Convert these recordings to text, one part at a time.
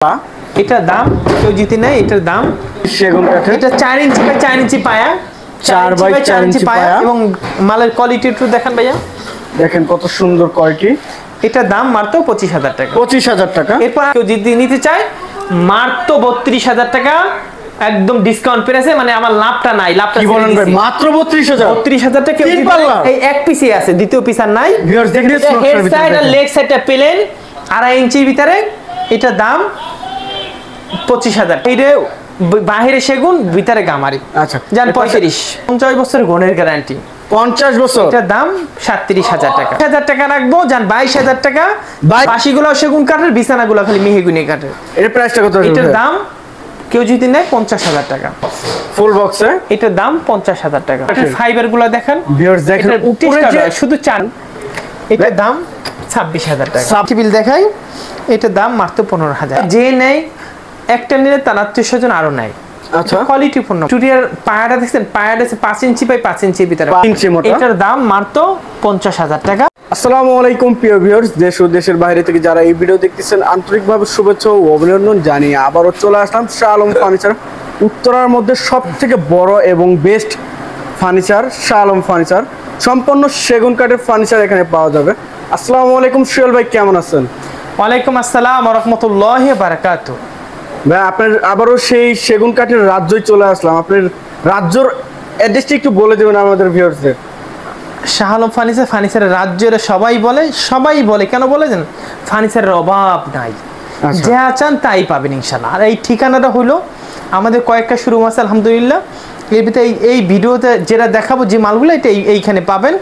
এটার দাম কেউ জিতে নেয়, এটার দাম সেগুন কাঠের, এটা 4 ইঞ্চি বাই 4 ইঞ্চি পায়া, 4 বাই 4 ইঞ্চি পায়া এবং মালের কোয়ালিটি একটু দেখেন ভাইয়া, দেখেন কত সুন্দর কোয়ালিটি। এটার দাম মাত্র 25,000 টাকা। 25,000 টাকা। এরপর কেউ যদি নিতে চায় মাত্র 32,000 টাকা একদম ডিসকাউন্ট প্রাইসে, মানে আমার লাভটা নাই, লাভটা কি বলেন ভাই, মাত্র 32,000? 32,000 টাকা এই এক পিসে আছে, দ্বিতীয় পিস আর নাই। ভিউয়ার্স দেখেন হেড সাইড আর লেগ সাইডটা প্লেন 2.5 ইঞ্চির ভিতরে, এটা দাম 25,000। এইটা বাহিরে সেগুন, ভিতরে গামারি। আচ্ছা জান 50 বছর গুণের গ্যারান্টি। 50 বছর। এটার দাম 37,000 টাকা। 1,000 টাকা রাখবো, জান 22,000 টাকা। বাসিগুলো সেগুন কাঠের, বিছানাগুলো খালি মেহগুনি কাঠের। এর প্রাইসটা কত? এটার দাম কেউ যদি নেয় 50,000 টাকা ফুল বক্সে, এটার দাম 50,000 টাকা। ফাইবার গুলো দেখেন ভিউয়ার্স দেখেন উপরে যে শুধু চান, এটার দাম 26,000 টাকা। সাবটিবিল দেখাই, এটার দাম মাত্র 15,000। যে নেয় একটা নিলে তার আত্মীয়স্বজন আরো নেয়। আচ্ছা কোয়ালিটি পূর্ণ। চুড়িয়ার পায়াটা দেখছেন, পায়াটা আছে 5 ইঞ্চি বাই 5 ইঞ্চির ভিতরে, 5 ইঞ্চি মোটা। এটার দাম মাত্র 50,000 টাকা। আসসালামু আলাইকুম প্রিয় ভিউয়ার্স, দেশ ও দেশের বাইরে থেকে যারা এই ভিডিও দেখতেছেন আন্তরিকভাবে শুভেচ্ছা ও অভিনন্দন জানিয়ে আবারও চলে আসলাম শাহ আলম ফার্নিচার। উত্তরার মধ্যে সবথেকে বড় এবং best furniture Shah Alam furniture. সম্পূর্ণ সেগুন কাঠের ফার্নিচার এখানে পাওয়া যাবে। আসসালামু আলাইকুম সুহেল ভাই, কেমন আছেন? ওয়ালাইকুম আসসালাম ওয়া রাহমাতুল্লাহি ওয়া বারাকাতুহু। ভাই আপনার আবারও সেই সেগুন কাঠের রাজ্যই চলে আসলাম। আপনার রাজ্যর অ্যাড্রেসটা একটু বলে দেবেন আমাদের ভিউয়ার্সদের। শাহ আলম ফার্নিচার, ফার্নিচারের রাজ্যের সবাই বলে কেন বলে জানেন, ফার্নিচারের অভাব নাই, যা চান তাই পাবেন ইনশাআল্লাহ। আর এই ঠিকানাটা হলো আমাদের কয়েকটা শোরুম আছে আলহামদুলিল্লাহ। এর ভিতরে এই ভিডিওতে যেটা দেখাবো যে মালগুলো, এটা এইখানে পাবেন।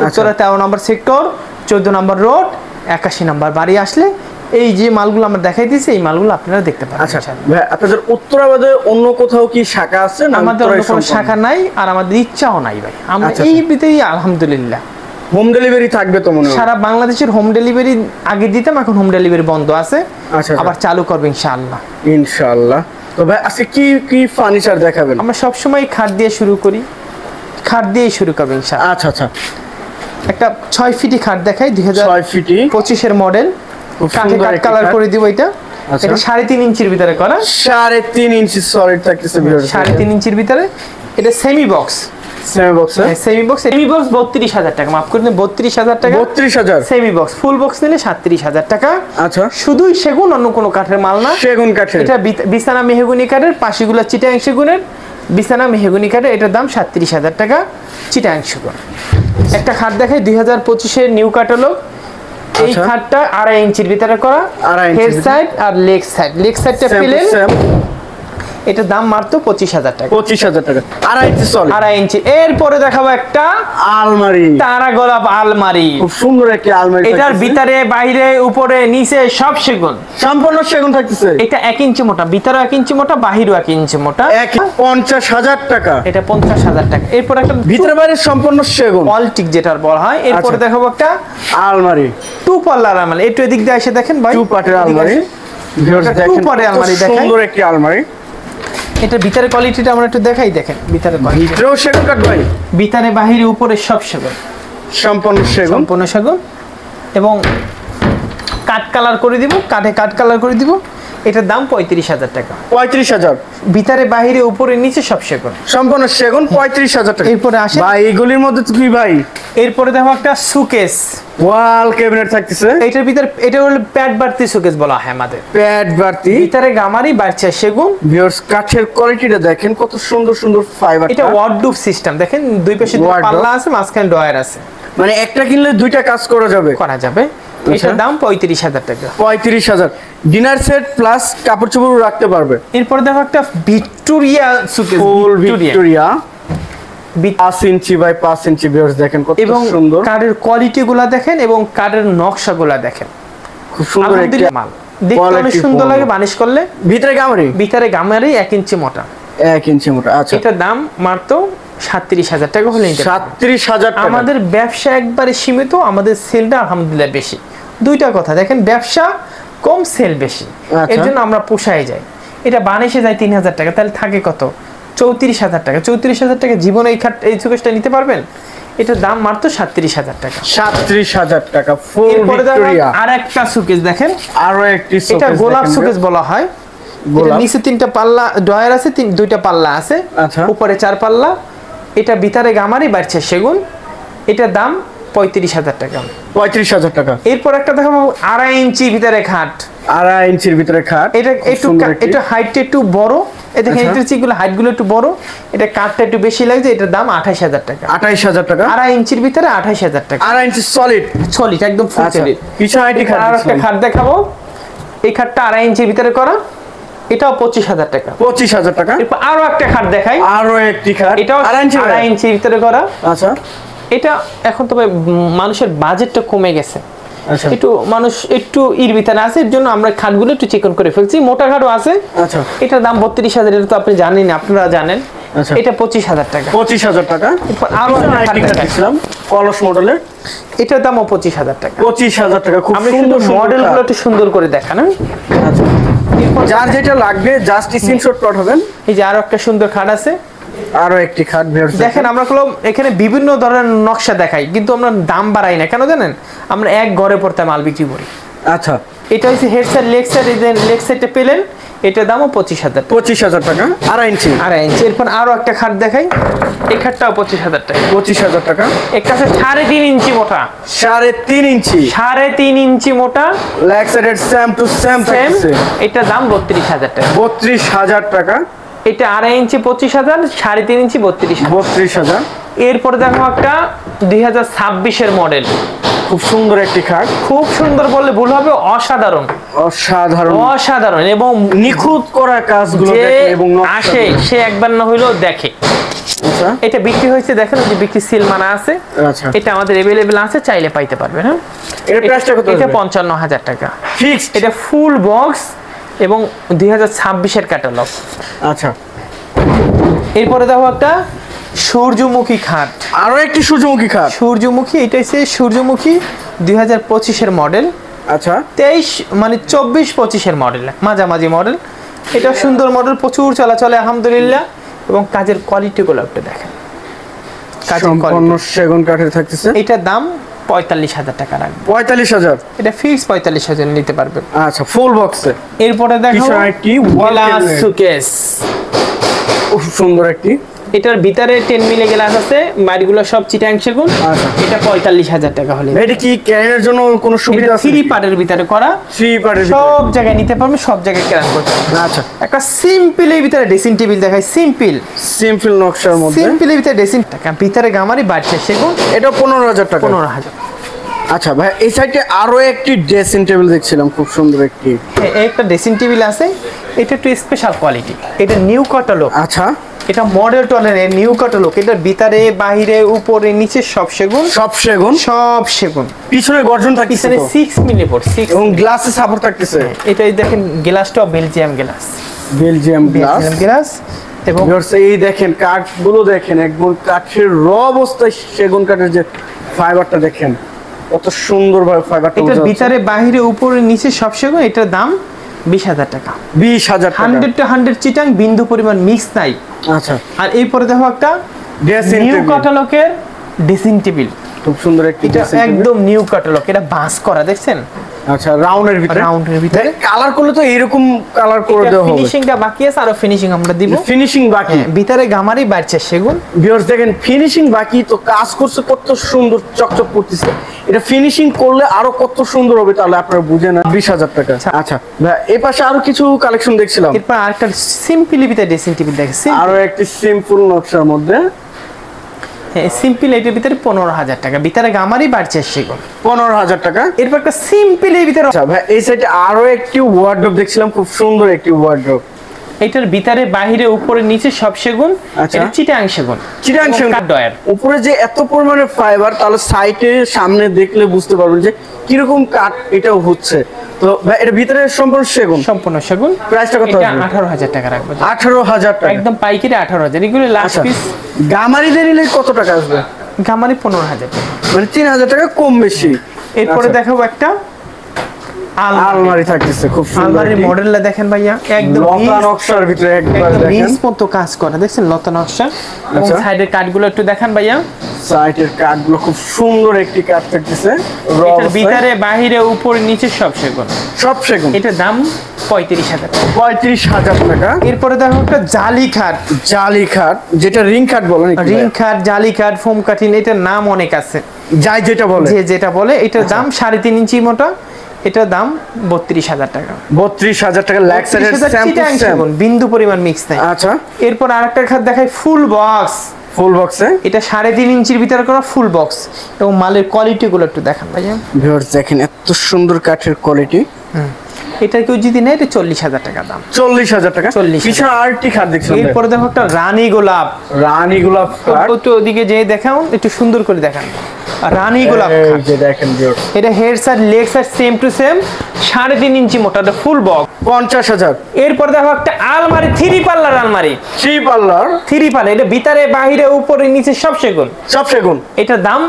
উত্তরা 13 নম্বর সেক্টর, 14 নম্বর রোড, 81 নম্বর বাড়ি আসলে এই যে মালগুলো আমরা দেখাই দিয়েছি, এই মালগুলো আপনারা দেখতে পাবেন। আচ্ছা ভাই, আপনাদের উত্তরা বাদে অন্য কোথাও কি শাখা আছে? না, আমাদের অন্য কোনো শাখা নাই, আর আমাদের ইচ্ছাও নাই ভাই। আমরা এই ভিতরেই আলহামদুলিল্লাহ হোম ডেলিভারি থাকবে তো মনে হয়? সারা বাংলাদেশের হোম ডেলিভারি আগে দিতাম, এখন হোম ডেলিভারি বন্ধ আছে। আচ্ছা, আবার চালু করবে ইনশাআল্লাহ। ইনশাআল্লাহ। তো ভাই আজকে কি কি ফার্নিচার দেখাবেন? আমরা সব সময় খাট দিয়ে শুরু করি, খাট দিয়েই শুরু করবে ইনশাআল্লাহ। আচ্ছা আচ্ছা, একটা 6 ফিটি খাট দেখাই, 6 ফিটি 2025 এর মডেল। কাঠে কাট কালার করে দিব এটা। এটা 3.5 ইঞ্চির ভিতরে করা, 3.5 ইঞ্চি সলিড থাকতেছে ভিউয়ার্স। 3.5 ইঞ্চির ভিতরে এটা semi box. Semi box, semi box 32,000 টাকা, মাফ করে দিন 32,000 টাকা। 32,000 সেমি বক্স। ফুল বক্স নিলে 37,000 টাকা। আচ্ছা, শুধুই সেগুন, অন্য কোনো কাঠের মাল না, সেগুন কাঠের। এটা বিছানা মেহগুনি কাঠের, পাশিগুলো চিটাং সেগুনের, বিছানা মেহগুনি কাঠের। এটার দাম 37,000 টাকা চিটাং সেগুন। একটা খাট দেখাই 2025 এর নিউ ক্যাটালগ। এই খাটটা 2.5 ইঞ্চির ভিতরে করা, হেড সাইড আর লেগ সাইডটা প্লেন। এটার দাম মাত্র 25,000 টাকা। 25,000 টাকা 2.5 ইঞ্চি সলিড। 2.5 ইঞ্চি। এরপরে দেখাবো একটা আলমারি, তারা গোলাপ আলমারি। খুব সুন্দর একটা আলমারি। এটার ভিতরে বাইরে উপরে নিচে সব সেগুন, সম্পূর্ণ সেগুন থাকতেছে। এটা 1 ইঞ্চি মোটা, ভিতরে 1 ইঞ্চি মোটা, বাহিরও 1 ইঞ্চি মোটা। 50,000 টাকা। এটা 50,000 টাকা। এরপর একটা ভিতরে বাইরে সম্পূর্ণ সেগুন, অল্টিক যেটার বলা হয়। এরপরে দেখাবো একটা আলমারি, 2 পাল্লার আলমারি। একটু এদিক দিয়ে এসে দেখেন ভাই, 2 পার্টের আলমারি। ভিউয়ার্স দেখেন 2 পার্টের আলমারি দেখেন, সুন্দর একটা আলমারি। এটা ভিতরে কোয়ালিটিটা আমরা একটু দেখাই, দেখেন ভিতরে কোয়ালিটি। ভিতরেও সেগুন কাঠ ভাই, ভিতরে বাহিরে উপরে সব সেগুন, সম্পূর্ণ সেগুন। এবং কাট কালার করে দিব, কাঠে কাট কালার করে দিব। এটার দাম 35,000 টাকা। 35,000 ভিতরে বাহিরে উপরে নিচে সব সেগুন, সম্পূর্ণ সেগুন। 35,000 টাকা। এরপরে আসে ভাই এগুলির মধ্যে তো কি ভাই, এরপরে দেখো একটা সুকেস, ওয়াল ক্যাবিনেট থাকতেছে। এটার ভিতরে এটা হলো প্যাড বাড়তি সুকেস বলা হয় আমাদের। প্যাড বাড়তি, ভিতরে গামারি, বাইরে সেগুন। ভিউয়ার্স কাঠের কোয়ালিটিটা দেখেন কত সুন্দর সুন্দর ফাইবার। এটা ওয়ার্ডরোব সিস্টেম দেখেন, দুই পাশে পাল্লা আছে, মাঝখানে ডয়ার আছে, মানে একটা কিনলে দুইটা কাজ করা যাবে। এটার দাম 35,000 টাকা। 35,000 ডিনার সেট প্লাস কাপড় চোপড় রাখতে পারবে। এরপর দেখো একটা Victoria showcase, full Victoria 5 inch by 5 inch. Viewers দেখেন কত সুন্দর। কাঠের কোয়ালিটি গুলা দেখেন এবং কাঠের নকশাগুলা দেখেন, খুব সুন্দর একটা মাল। দেখতে অনেক সুন্দর লাগে বানিশ করলে। ভিতরে গামারি 1 ইঞ্চি মোটা, 1 ইঞ্চি মোটা। আচ্ছা, এটার দাম মাত্র 37,000 টাকা হলে 37,000 টাকা। আমাদের ব্যবসা একবারে সীমিত, আমাদের সেলটা আলহামদুলিল্লাহ বেশি। দুইটা কথা দেখেন, ব্যবসা কম সেল বেশি, এর জন্য আমরা পোষায় যাই। এটা বানিশে যায় 3,000 টাকা, তাহলে থাকে কত? 34,000 টাকা। 34,000 টাকা জীবনে এই সুকেশটা নিতে পারবেন? এটার দাম মাত্র 37,000 টাকা। 37,000 টাকা ফুল এরপরে ভিক্টোরিয়া। আরেকটা শোকেস দেখেন, আরো একটি এটা শোকেস, গোলাপ শোকেস বলা হয়। এটা নিচে 3টা পাল্লা ডয়ার আছে, 2টা পাল্লা আছে, আচ্ছা। উপরে 4 পাল্লা। এটা ভিতরে গামারি বাড়ছে সেগুন। এটার দাম 35,000 টাকা। 35,000 টাকা। এরপর একটা দেখাবো 2.5 ইঞ্চি ভিতরে খাট। 2.5 ইঞ্চির ভিতরে খাট। এটা একটু হাইটটা একটু বড়, এই দেখেন আচ্ছা। এটা চিগুলো হাইটগুলো একটু বড়, এটা কাঠটা একটু বেশি লাগছে। এটার দাম 28,000 টাকা। 28,000 টাকা। 2.5 ইঞ্চির ভিতরে 28,000 টাকা। 2.5 ইঞ্চি সলিড সলিড একদম ফুল সলিড। পিছনে আইটি খাট। আর একটা খাট দেখাবো, এই খাটটা 2.5 ইঞ্চির ভিতরে করা, এটাও 25,000 টাকা। 25,000 টাকা। এরপর আরো একটা খাট দেখাই, আরো একটি খাট, এটাও 2.5 ইঞ্চির ভিতরে করা। আচ্ছা এটা এখন তবে মানুষের বাজেটটা কমে গেছে, আচ্ছা একটু মানুষ একটু ইর ভিতরে আছে, এর জন্য আমরা খাটগুলো একটু চিকন করে ফেলছি। মোটা খাটও আছে। আচ্ছা। এটার দাম 32,000, এটা তো আপনি জানেন, আপনারা জানেন। আচ্ছা। এটা 25,000 টাকা। 25,000 টাকা। এরপর আরো একটা খাট দেখাচ্ছিলাম, কলস মডেলের, এটার দামও 25,000 টাকা। 25,000 টাকা। খুব আমি সুন্দর সুন্দর মডেলগুলো খাট। একটু সুন্দর করে দেখান। আচ্ছা। যার যেটা লাগবে জাস্ট স্ক্রিনশট পাঠাবেন। এই যে আরো একটা সুন্দর খাট আছে, আরো একটি খাট দেখেন। আমরা এখানে বিভিন্ন ধরনের নকশা দেখাই, কিন্তু আমরা দাম বাড়াই না, কেন জানেন? আমরা এক ঘরে পড়তে মাল বিক্রি করি। আচ্ছা। এটা হচ্ছে হেড সাইড, লেগ সাইড। এই যে লেগ সাইডটা পেলেন, এটার দামও 25,000 টাকা। 25,000 টাকা। 2.5 ইঞ্চি। 2.5 ইঞ্চি। এরপর আরো একটা খাট দেখাই, এই খাটটাও 25,000 টাকা। 25,000 টাকা। একটা আছে 3.5 ইঞ্চি মোটা। 3.5 ইঞ্চি। 3.5 ইঞ্চি মোটা, লেগ সাইডের সেম টু সেম সেম। থাকছে। এটার দাম 32,000 টাকা। 32,000 টাকা। এটা 2.5 ইঞ্চি 25,000, 3.5 ইঞ্চি 32,000। 32,000। এরপরে দেখো একটা 2026-এর মডেল, খুব সুন্দর একটি খাট। খুব সুন্দর বললে ভুল হবে, অসাধারণ। অসাধারণ অসাধারণ এবং নিখুঁত করা কাজগুলো যে দেখে এবং আসে সে একবার না হইলেও দেখে। আচ্ছা এটা বিক্রি হয়েছে, দেখেন যে বিক্রি সিল মানা আছে। আচ্ছা। এটা আমাদের अवेलेबल আছে, চাইলে পাইতে পারবেন। হ্যাঁ, এর প্রাইসটা কত? এটা 55,000 টাকা ফিক্সড। এটা ফুল বক্স এবং 2026-এর ক্যাটালগ। আচ্ছা। এরপরে দেখো একটা সূর্যমুখী খাট। আরো একটি সূর্যমুখী খাট। সূর্যমুখী, এটা হচ্ছে সূর্যমুখী 2025-এর মডেল। আচ্ছা। 23 মানে 24-25-এর মডেল, মাঝামাঝি মডেল। এটা সুন্দর মডেল, প্রচুর চলাচলে আলহামদুলিল্লাহ। এবং কাজের কোয়ালিটিগুলো একটু দেখেন, কাজের সম্পূর্ণ সেগুন কাঠের থাকতেছে। এটার দাম 45,000 টাকা রাখবে। 45,000। এটা ফিক্স 45,000 নিতে পারবেন। আচ্ছা ফুল বক্সে। এরপরে দেখো পিছনে একটি ওয়াল গ্লাস ক্যাবিনেট। শোকেস। খুব সুন্দর একটি। এটার ভিতরে 10 মিলি গ্লাস আছে, বাইরগুলো সব চিটাং সেগুন। আচ্ছা। এটা 45,000 টাকা হলে। এটা কি ক্যারিয়ারের জন্য কোনো সুবিধা আছে? 3 পার্টের ভিতরে করা, 3 পার্টের সব জায়গায় নিতে পারবেন, সব জায়গায় ক্যারি করতে পারবেন। আচ্ছা। একটা সিম্পলের ভিতরে ড্রেসিং টেবিল দেখাই, সিম্পল নকশার মধ্যে। সিম্পলের ভিতরে ড্রেসিং টাকা, ভিতরে গামারি বাড়ছে সেগুন। এটা 15,000 টাকা। 15,000। আচ্ছা ভাই, এই সাইডে আরো একটি ড্রেসিং টেবিল দেখছিলাম, খুব সুন্দর একটি। একটা ড্রেসিং টেবিল আছে, এটা একটু স্পেশাল কোয়ালিটি। এটা নিউ ক্যাটালগ। আচ্ছা। এটা মডেল টলের নিউ ক্যাটালগ। এটা ভিতরে বাহিরে উপরে নিচে সব সেগুন, সব সেগুন। সব সেগুন। পিছনে গর্জন থাকতেছে পিছনে তো। 6 মিলি বোর্ড, 6। এবং গ্লাসে সাপোর্ট থাকতেছে। এটাই দেখেন, গ্লাসটাও Belgium glass. Belgium glass. Belgium glass. এবং এই দেখেন কাঠগুলো দেখেন, একদম কাঠের র অবস্থায় সেগুন কাঠের যে ফাইবারটা দেখেন, কত সুন্দরভাবে ফাইবারটা। এটার ভিতরে বাহিরে উপরে নিচে সব সেগুন। এটার দাম 20,000 টাকা। 20,000 টাকা। 100 to 100 চিটাং, বিন্দু পরিমাণ মিক্স নাই। আচ্ছা। আর এরপরে দেখো একটা ড্রেসিং নিউ টেবিল। ক্যাটালগের ড্রেসিং টেবিল। খুব সুন্দর একটি এটা ড্রেসিং টেবিল। একদম নিউ ক্যাটালগ। এটা বাস করা, দেখছেন? আচ্ছা, রাউন্ডের ভিতরে। রাউন্ডের ভিতরে কালার করলে তো এরকম কালার করে দেওয়া হবে। ফিনিশিংটা বাকি আছে, আর ফিনিশিং আমরা দিব। ফিনিশিং বাকি। ভিতরে গামারি বাড়ছে সেগুন। ভিউয়ার্স দেখেন, ফিনিশিং বাকি, তো কাজ করছে কত সুন্দর চকচক করতেছে। এটা ফিনিশিং করলে আরো কত সুন্দর হবে, তাহলে আপনারা বুঝেন। 20,000 টাকা। আচ্ছা ভাই, এই পাশে আরো কিছু কালেকশন দেখছিলাম। এরপর আরেকটা সিম্পলি ভিতরে ড্রেসিং টেবিল দেখছি। আরো একটি সিম্পল নকশার মধ্যে। হ্যাঁ, সিম্পল এটার ভিতরে 15,000 টাকা। ভিতরে গামারি বাড়ছে সেগুন। 15,000 টাকা। এরপর একটা সিম্পল এর ভিতরে, আচ্ছা ভাই, এই সাইডে আরো একটি ওয়ার্ডরোব দেখছিলাম, খুব সুন্দর একটি ওয়ার্ডরোব। এটার ভিতরে বাহিরে উপরে নিচে সব সেগুন। আচ্ছা। এটা চিটাং সেগুন। চিটাং সেগুন। কাঠডয়ার। উপরে যে এত পরিমাণে ফাইবার, তাহলে সাইটে সামনে দেখলে বুঝতে পারবেন যে কিরকম কাঠ এটাও হচ্ছে। তো ভাই, এটা ভিতরে সম্পূর্ণ সেগুন। সম্পূর্ণ সেগুন। প্রাইসটা কত এটা আসবে? 18,000 টাকা রাখবো। 18,000 টাকা। একদম পাইকারি 18,000। এগুলো লাস্ট আচ্ছা, পিস। গামারিদের নিলে কত টাকা আসবে? গামারি 15,000 টাকা। মানে 3,000 টাকা কম বেশি। এরপরে আচ্ছা। দেখাবো একটা আলমারি থাকতেছে, খুব সুন্দর। আলমারির মডেলটা দেখেন ভাইয়া, একদম লতা নকশার ভিতরে একবার দেখেন। নিজ মতো কাজ করা, দেখছেন লতা নকশা। এবং আচ্ছা। সাইডের কাঠগুলো একটু দেখান ভাইয়া। সাইডের কাঠগুলো খুব সুন্দর একটি কাঠ থাকতেছে এটার ভিতরে বাহিরে উপরে নিচে সব সেগুন। সব সেগুন। এটার দাম 35,000 টাকা। 35,000 টাকা। এরপরে দেখো একটা জালি খাট। জালি খাট যেটা রিং খাট বলেন। রিং খাট, জালি খাট, ফোম কাটিং, এটার নাম অনেক আছে, যাই যেটা বলে, যে যেটা বলে। এটার দাম 3.5 ইঞ্চি মোটা, এটার দাম 32,000 টাকা। 32,000 টাকা। ল্যাক সাইডের সেগুন, বিন্দু পরিমাণ মিক্স নাই। আচ্ছা, এরপর আরেকটা খাট দেখাই, ফুল বক্স। ফুল বক্সে এটা 3.5 ইঞ্চির ভিতরে করা ফুল বক্স, এবং মালের কোয়ালিটি গুলো একটু দেখান ভাইয়া। ভিউয়ার্স দেখেন এত সুন্দর কাঠের কোয়ালিটি। এটা কেউ যদি নেয় এটা 40,000 টাকা দাম। 40,000 টাকা। 40,000 পিছনে আরেকটি খাট দেখছেন। এরপরে দেখো একটা রানী গোলাপ। রানী গোলাপ খাট। একটু ওদিকে যে দেখাও, একটু সুন্দর করে দেখান। রানী গোলাপ এই খাট। যে দেখেন ভিউয়ার্স, এটা head side leg side same to same, 3.5 ইঞ্চি মোটা, এটা ফুল বক্স। 50,000। এরপর দেখো একটা আলমারি, 3 পাল্লার আলমারি। 3 পাল্লার। 3 পাল্লা, এটা ভিতরে বাহিরে উপরে নিচে সব সেগুন। সব সেগুন। এটার দাম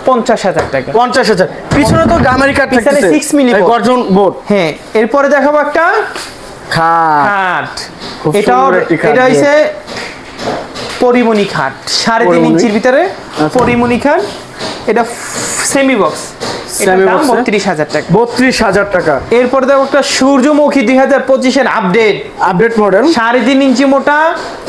50,000 টাকা। 50,000। পিছনে তো গামারি কাঠ পিছনে থাকতেছে, 6 মিলি গর্জন বোর্ড। হ্যাঁ, এরপরে দেখাবো একটা খাট। খাট। খুব এটাও সুন্দর একটি খাট। এটা হইছে পরিমণি খাট, 3.5 ইঞ্চির ভিতরে পরিমণি খাট। এটা সেমি বক্স, এটার দাম 32,000 টাকা। 32,000 টাকা। এরপর দেখো একটা সূর্যমুখী 2025 এর আপডেট মডেল। 3.5 ইঞ্চি মোটা,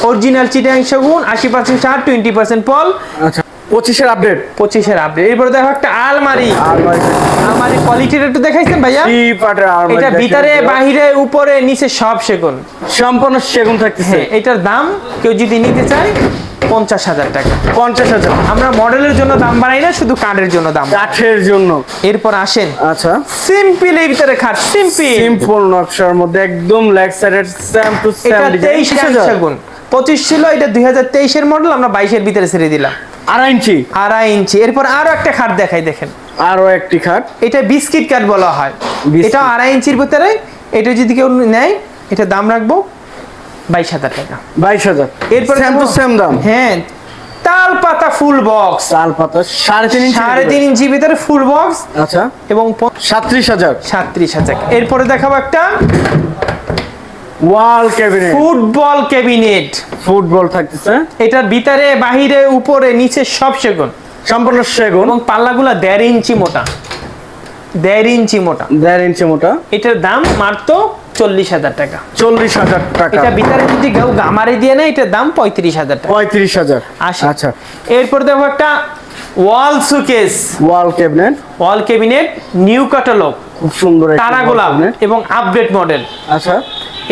অরিজিনাল চিটাগাং সেগুন, 80% ছাড়, 20% পল। আচ্ছা, 25 এর আপডেট। 25 এর আপডেট। এরপর দেখো একটা আলমারি। আলমারি। আলমারি কোয়ালিটিটা একটু দেখাইছেন ভাইয়া। পাটের আলমারি। এটা ভিতরে বাহিরে উপরে নিচে সব সেগুন, সম্পূর্ণ সেগুন থাকতেছে। হ্যাঁ, এটার দাম কেউ যদি নিতে চায় 50,000 টাকা। 50,000। আমরা মডেলের জন্য দাম বাড়াই না, শুধু কাঠের জন্য দাম। কাঠের জন্য। এরপর আসেন আচ্ছা, সিম্পল এর ভিতরে খাট, সিম্পল নকশার মধ্যে একদম ল্যাক সাইডের সেম টু সেম এটা ডিজাইন। 23 সেগুন, 25 ছিল, এটা 2023 এর মডেল, আমরা 22 এর ভিতরে ছেড়ে দিলাম। 2.5 ইঞ্চি। 2.5 ইঞ্চি। এরপর আরো একটা খাট দেখাই, দেখেন আরো একটি খাট। এটা বিস্কিট কাঠ বলা হয়। বিস্কিট। এটা 2.5 ইঞ্চির ভিতরে, এটা যদি কেউ নেয় এটা দাম রাখবো 22,000 টাকা। 22,000। এরপর সেম টু সেম দাম। হ্যাঁ, তাল পাতা ফুল বক্স, তাল পাতা 3.5 ইঞ্চি। 3.5 ইঞ্চি ভিতরে ফুল বক্স, আচ্ছা, এবং 37,000। 37,000। এরপরে দেখাবো একটা ওয়াল ক্যাবিনেট। Football cabinet. ফুটবল থাকতেছে। এটার ভিতরে বাহিরে উপরে নিচে সব সেগুন, সম্পূর্ণ সেগুন। এবং পাল্লাগুলা 1.5 ইঞ্চি মোটা, 1.5 ইঞ্চি মোটা। 1.5 ইঞ্চি মোটা। এটার দাম মাত্র 40,000 টাকা। 40,000 টাকা। এটা ভিতরে যদি কেউ গামারি দিয়ে নেয় এটার দাম 35,000 টাকা। 35,000। আচ্ছা, এরপর দেখো একটা wall showcase, wall cabinet. Wall cabinet, new catalogue, খুব সুন্দর একটা তারা গোলাপ এবং আপডেট মডেল। আচ্ছা,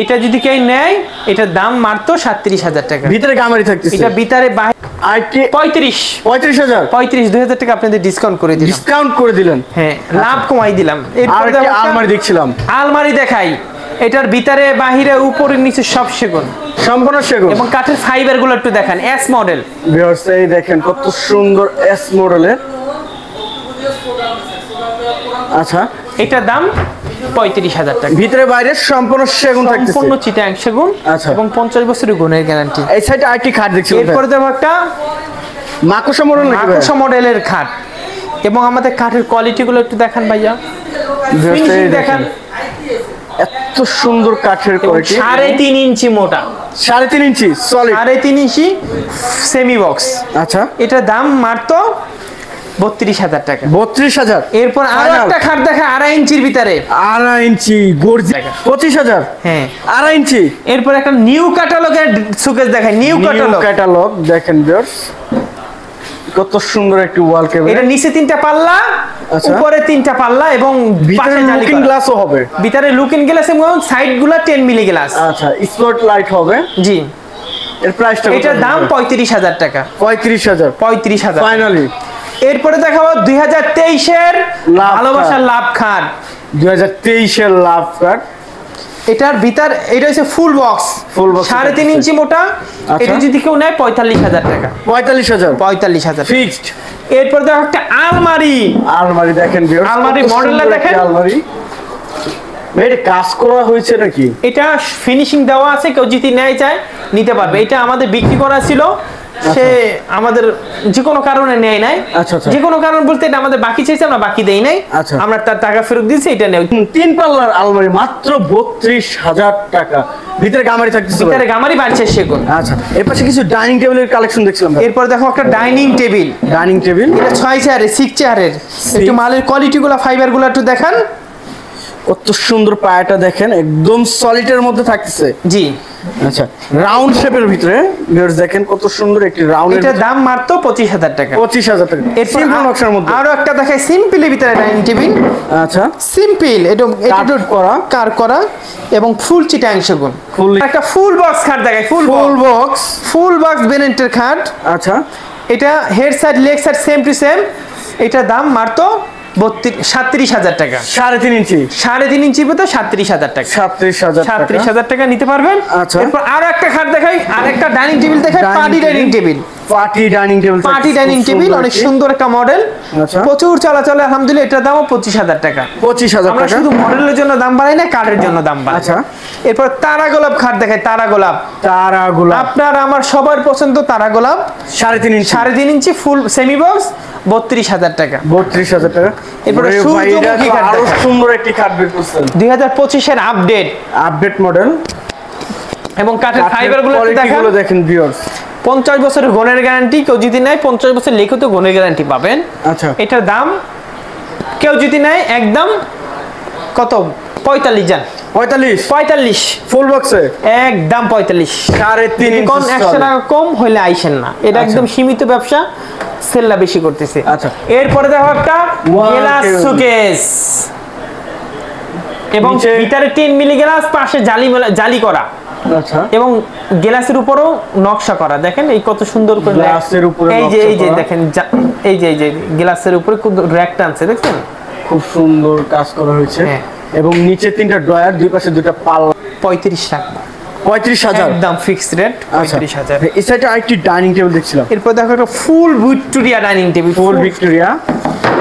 এটা যদি কেউ নেয় এটার দাম মাত্র 37,000 টাকা। ভিতরে গামারি থাকতেছে। এটা ভিতরে আইটি 35,000 2,000 টাকা আপনাদের ডিসকাউন্ট করে দিলাম। ডিসকাউন্ট করে দিলেন। হ্যাঁ, লাভ কমাই দিলাম। আর এরপর কি আলমারি দেখছিলাম। আলমারি দেখাই, এটার ভিতরে বাহিরে উপরে নিচে সব সেগুন, সম্পূর্ণ সেগুন, এবং কাঠের ফাইবার গুলো একটু দেখেন, এস মডেল। ভিউয়ার্স এই দেখেন কত সুন্দর এস মডেলের। আচ্ছা, এটার দাম 35,000 টাকা। ভিতরে বাইরে সম্পূর্ণ সেগুন থাকতেছে। সম্পূর্ণ চিটাগাং সেগুন, আচ্ছা, এবং 50 বছরের গুণের গ্যারান্টি। এই সাইডে আইটি খাট দেখছিলাম। এরপরে দেখো একটা মাকড়সা মডেল নাকি? মাকড়সা মডেলের খাট, এবং আমাদের কাঠের কোয়ালিটি গুলো একটু দেখান ভাইয়া। ফিনিশিং দেখান, এত সুন্দর কাঠের কোয়ালিটি। 3.5 ইঞ্চি মোটা, 3.5 ইঞ্চি সলিড, 3.5 ইঞ্চি সেমি বক্স। আচ্ছা, এটার দাম মাত্র 32,000 টাকা। 32,000। এরপর আরো একটা খাট দেখা 2.5 ইঞ্চির ভিতরে, 2.5 ইঞ্চি গর্জি, 25,000। হ্যাঁ, 2.5 ইঞ্চি। এরপর একটা নিউ ক্যাটালগের সুকেস দেখায়, নিউ ক্যাটালগ দেখেন ভিউয়ার্স, কত সুন্দর একটি ওয়াল ক্যাবিনেট। এটা নিচে 3টা পাল্লা, উপরে 3টা পাল্লা, এবং ভিতরে লুকিং গ্লাসও হবে। ভিতরে লুকিং গ্লাস এবং সাইড গুলা 10 মিলি গ্লাস। আচ্ছা, স্পট লাইট হবে। জি, এর প্রাইসটা এটার দাম 35,000 টাকা। 35,000। 35,000 ফাইনালি। এরপরে দেখাবো 2023 এর ভালোবাসার লাভ খাট। 2023 এর লাভ কাট। এটার ভিতর, এটা হচ্ছে ফুল বক্স, 3.5 ইঞ্চি মোটা। এটা যদি কেউ নেয় 45,000 টাকা। 45,000 ফিক্সড। এরপর দেখো একটা আলমারি। আলমারি দেখেন ভিউয়ার্স, আলমারি মডেলটা দেখেন। আলমারি এটা কাজ করা হয়েছে নাকি? এটা ফিনিশিং দেওয়া আছে, কেউ যদি নেয় চায় নিতে পারবে। এটা আমাদের বিক্রি করা ছিল সে আমাদের যে কোনো কারণে নেয় নাই। আচ্ছা। যে কোনো কারণ বলতে এটা আমাদের বাকি চাইছে, আমরা বাকি দেই নাই। আচ্ছা। আমরা তার টাকা ফেরত দিয়েছি, এটা নেই। 3 পাল্লার আলমারি মাত্র 32,000 টাকা। ভিতরে গামারি থাকতেছে ভাই? ভিতরে গামারি বাড়ছে সেগুন। আচ্ছা, এর পাশে কিছু ডাইনিং টেবিলের কালেকশন দেখছিলাম ভাই। এরপর দেখো একটা ডাইনিং টেবিল। ডাইনিং টেবিল এটা 6 চেয়ারের, 6 চেয়ারের। একটু মালের কোয়ালিটি গুলো, ফাইবার গুলো একটু দেখান। কত সুন্দর পায়াটা দেখেন, একদম সলিডের মধ্যে থাকতেছে। জি। আচ্ছা, রাউন্ড শেপের ভিতরে ভিউয়ার্স দেখেন কত সুন্দর একটি রাউন্ডের। এটার দাম মাত্র 25,000 টাকা। 25,000 টাকা। এরপর সিম্পল নকশার মধ্যে আরো একটা দেখাই সিম্পলের ভিতরে ডাইনিং টেবিল। আচ্ছা, সিম্পল, এটা কাট করা, কার করা এবং ফুল চিটাং সেগুন। একটা ফুল বক্স খাট দেখাই, ফুল বক্স বেনেন্টের খাট। আচ্ছা, এটা head side leg side same to same. এটার দাম মাত্র 37,000 টাকা। 3.5 ইঞ্চি, 3.5 ইঞ্চি পেতে 37,000 টাকা। 37,000 টাকা নিতে পারবেন। আচ্ছা, এরপর আরো একটা খাট দেখাই, আরেকটা ডাইনিং টেবিল দেখাই, party dining table. Party dining table অনেক সুন্দর একটা মডেল। আচ্ছা, প্রচুর চলাচলে আলহামদুলিল্লাহ। এটার দামও 25,000 টাকা। 25,000 আমরা টাকা। শুধু মডেলের জন্য দাম বাড়াই না, কাঠের জন্য দাম বাড়াই। আচ্ছা, এরপর তারা গোলাপ খাট দেখাই, তারা গোলাপ। আপনার আমার সবার পছন্দ তারা গোলাপ। 3.5 ইঞ্চি ফুল সেমি বক্স, 32,000 টাকা। 32,000 টাকা। এরপরে সূর্যমুখী খাট আরো দেখাই। সুন্দর একটি খাট বের করছেন, 2025 এর আপডেট মডেল এবং কাঠের ফাইবার গুলো দেখেন ভিউয়ার্স। 50 বছরের গুণের গ্যারান্টি। কেউ যদি নেয় 50 বছর লিখিত গুণের গ্যারান্টি পাবেন। আচ্ছা, এটার দাম কেউ যদি নেয় একদম কত? 45 জান। 45 ফুল বক্সে একদম 45। 3.5 ইঞ্চি। কোন 100 টাকা কম হইলে আইসেন না, এটা একদম সীমিত ব্যবসা, সেলটা বেশি করতেছে। আচ্ছা, এরপরে দেখো একটা গ্লাস শোকেস এবং ভিতরে 10 মিলি গ্লাস, পাশে জালি করা। আচ্ছা, এবং গ্লাসের উপরেও নকশা করা। দেখেন এই কত সুন্দর করে গ্লাসের উপরে এই যে দেখেন, এই যে গ্লাসের উপরে র্যাক টানছে, দেখছেন? খুব সুন্দর কাজ করা হয়েছে। এবং নিচে 3টা ড্রয়ার, দুই পাশে 2টা পাল্লা। 35 টাকা। 35,000 একদম ফিক্সড রেট, 35,000। এই সাইডে আরেকটি ডাইনিং টেবিল দেখছিলাম। এরপর দেখো একটা full Victoria dining table. Full Victoria.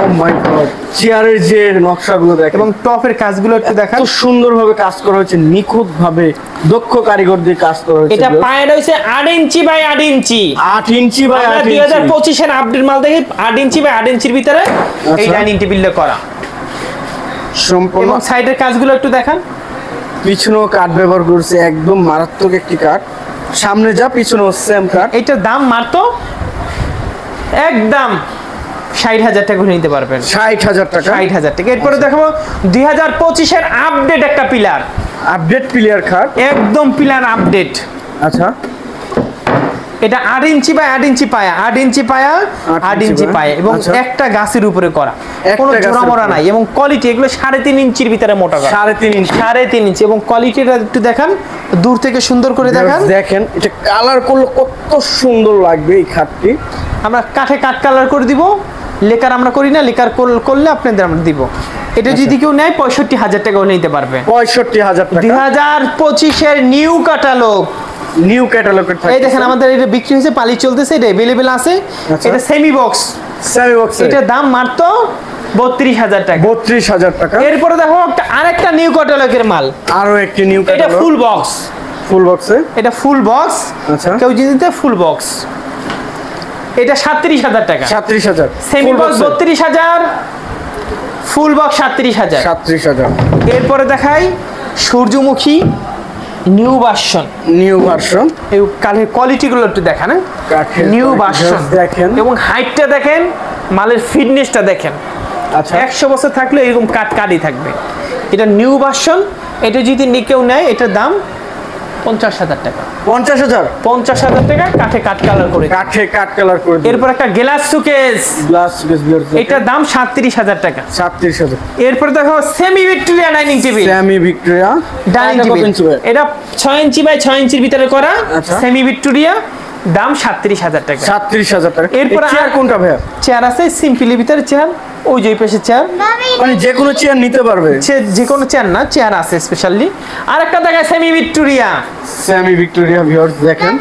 Oh my God, চেয়ারের যে নকশাগুলো দেখেন এবং টপের কাজগুলো একটু দেখান। খুব সুন্দরভাবে কাজ করা হয়েছে, নিখুঁত ভাবে দক্ষ কারিগর দিয়ে কাজ করা হয়েছে। এটা পায়ের হইছে 8 inch by 8 inch. 8 inch by 8 ইঞ্চি। 2025 এর আপডেট মাল দেখি 8 ইঞ্চি বাই 8 ইঞ্চির ভিতরে এই ডাইনিং টেবিলটা করা সম্পূর্ণ। এবং সাইডের কাজগুলো একটু দেখান। পিছনেও কাঠ ব্যবহার করছে, একদম মারাত্মক একটি কাঠ। সামনে যা পিছনেও সেম কাঠ। এটার দাম মাত্র একদম 60,000 টাকা নিতে পারবেন। 60,000 টাকা। 60,000 টাকা। এরপরে দেখাবো 2025 এর আপডেট একটা পিলার। আপডেট পিলার খাট, একদম পিলার আপডেট। আচ্ছা, এটা 8 ইঞ্চি বাই 8 ইঞ্চি পায়া, 8 ইঞ্চি পায়া, 8 ইঞ্চি পায়া এবং একটা গাছের উপরে করা, কোনো জোড়ামোড়া নাই। এবং কোয়ালিটি এগুলো 3.5 ইঞ্চির ভিতরে মোটা করা। 3.5 ইঞ্চি এবং কোয়ালিটিটা একটু দেখান দূর থেকে সুন্দর করে দেখান। দেখেন এটা কালার করলে কত সুন্দর লাগবে এই খাটটি। আমরা কাঠে কাট কালার করে দিব, লেকার আমরা করি না, লেকার করলে আপনাদের আমরা দিব। এটা যদি কেউ নেয় 65,000 টাকা নিতে পারবে। 65,000 টাকা। 2025 এর নিউ ক্যাটালগ। এই দেখেন আমাদের এটা বিক্রি হয়েছে, পালি চলতেছে, এটা अवेलेबल আছে। এটা সেমি বক্স। এটার দাম মাত্র 32,000 টাকা। 32,000 টাকা। এরপরে দেখো আরেকটা নিউ ক্যাটালগের মাল, আরো একটি নিউ ক্যাটালগ। এটা ফুল বক্স। এটা ফুল বক্স। আচ্ছা, কেউ যদি নিতে ফুল বক্স, এটা 37,000 টাকা। 37,000। Semi box 32,000, full box 37,000। এরপরে দেখাই সূর্যমুখী নিউ ভার্সন। এই কাঠের কোয়ালিটি গুলো একটু দেখান। নিউ ভার্সন দেখেন এবং হাইটটা দেখেন, মালের ফিটনেসটা দেখেন। আচ্ছা, 100 বছর থাকলে এরকম কাঠই থাকবে। এটা নিউ ভার্সন। এটা যদি কেউ নেয় এটার দাম 50,000 টাকা। 50,000 টাকা কাঠে কাট কালার করে। এরপর একটা গ্লাস শোকেস। এটার দাম 37,000 টাকা। 37,000। এরপর দেখো semi Victoria dining table. Dining table এটা 6 ইঞ্চি বাই 6 ইঞ্চির ভিতরে করা সেমি ভিক্টোরিয়া, দাম 37,000 টাকা। 37,000 টাকা। এরপর চেয়ার কোনটা ভাই? চেয়ার আছে সিম্পলি ভিতরে চেয়ার, ওই যে পাশে চেয়ার, মানে যে কোনো চেয়ার নিতে পারবে। যে কোনো চেয়ার না, চেয়ার আছে স্পেশালি। আরেকটা দেখায় সেমি ভিক্টোরিয়া ভিউয়ার্স দেখেন,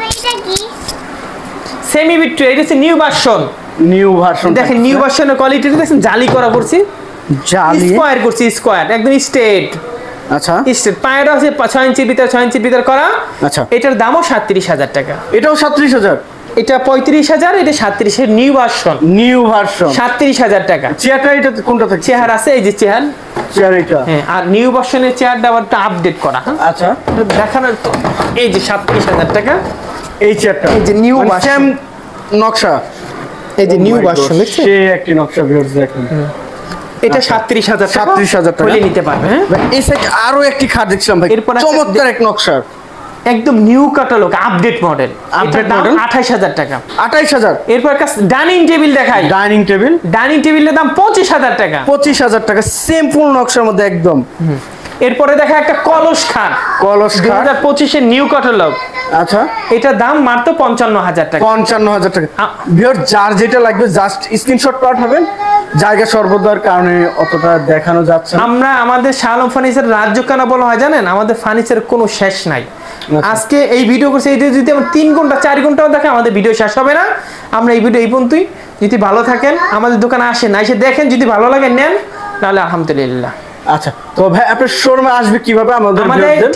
সেমি ভিক্টোরিয়া। এটা হচ্ছে নিউ ভার্সন। দেখেন নিউ ভার্সনের কোয়ালিটিটা দেখেন, জালি করা করছি, স্কয়ার করছি, স্কয়ার একদম স্ট্রেট। আচ্ছা, স্ট্রেট পায়ের আছে 6 ইঞ্চির ভিতরে, 6 ইঞ্চির ভিতরে করা। আচ্ছা, এটার দামও 37,000 টাকা। এটাও 37,000। এটা 35,000, এটা 37 নিউ ভার্সন, নিউ ভার্সন 37,000 টাকা। চেয়ারটা এটা কোনটা থাকে? চেয়ার আছে, এই যে চেয়ার, চেয়ার এটা। হ্যাঁ, আর নিউ ভার্সনের চেয়ারটা আবার আপডেট করা। হ্যাঁ, আচ্ছা, দেখানোর তো এই যে 37,000 টাকা, এই চেয়ারটা এই যে নিউ সেম ভার্সন, নকশা, এই যে নিউ ভার্সন দেখছেন, সে একটি নকশা ভিউয়ার্স দেখুন। এটা 37,000 টাকা, 37,000 টাকা হলে নিতে পারবে। হ্যাঁ, এই সাইডে আরো একটি খাট দেখছিলাম ভাই, এরপর একটা চমৎকার এক নকশা, একদম new catalogue, update model, Update দাম model? 28,000 টাকা। 28,000। এরপর একটা ডাইনিং টেবিল দেখাই, ডাইনিং টেবিল ডাইনিং টেবিলের দাম 25,000 টাকা। 25,000 টাকা, সেম ফুল নকশার মধ্যে একদম। এরপরে দেখা একটা কলস খাট, কলস খাট, 2025 এর নিউ ক্যাটালগ, আচ্ছা, এটার দাম মাত্র 55,000 টাকা। 55,000 টাকা। ভিউয়ার যার যেটা লাগবে জাস্ট স্ক্রিনশট পাঠাবেন, জায়গা সর্বদার কারণে অতটা দেখানো যাচ্ছে না। আমরা আমাদের শাহ আলম ফার্নিচার রাজ্য কেন বলা হয় জানেন? আমাদের ফার্নিচার কোনো শেষ নাই। আজকে এই ভিডিও করছি, এই যদি আমরা 3 ঘন্টা 4 ঘন্টাও দেখে আমাদের ভিডিও শেষ হবে না। আমরা এই ভিডিও এই পর্যন্তই। যদি ভালো থাকেন আমাদের দোকানে আসেন, না এসে দেখেন, যদি ভালো লাগে নেন, নাহলে আলহামদুলিল্লাহ। আচ্ছা, তো ভাই আপনার শোরুমে আসবে কিভাবে? আমাদের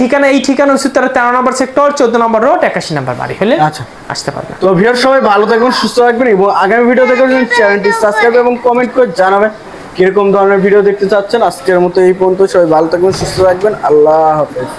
ঠিকানা, এই ঠিকানা হচ্ছে 13 নম্বর সেক্টর, 14 নম্বর রোড, 81 নম্বর বাড়ি হলে আচ্ছা আসতে পারবেন। তো ভিউয়ার সবাই ভালো থাকবেন, সুস্থ থাকবেন, এবং আগামী ভিডিও দেখার জন্য চ্যানেলটি সাবস্ক্রাইব এবং কমেন্ট করে জানাবেন কিরকম ধরনের ভিডিও দেখতে চাচ্ছেন। আজকের মতো এই পর্যন্ত, সবাই ভালো থাকবেন, সুস্থ থাকবেন, আল্লাহ হাফেজ।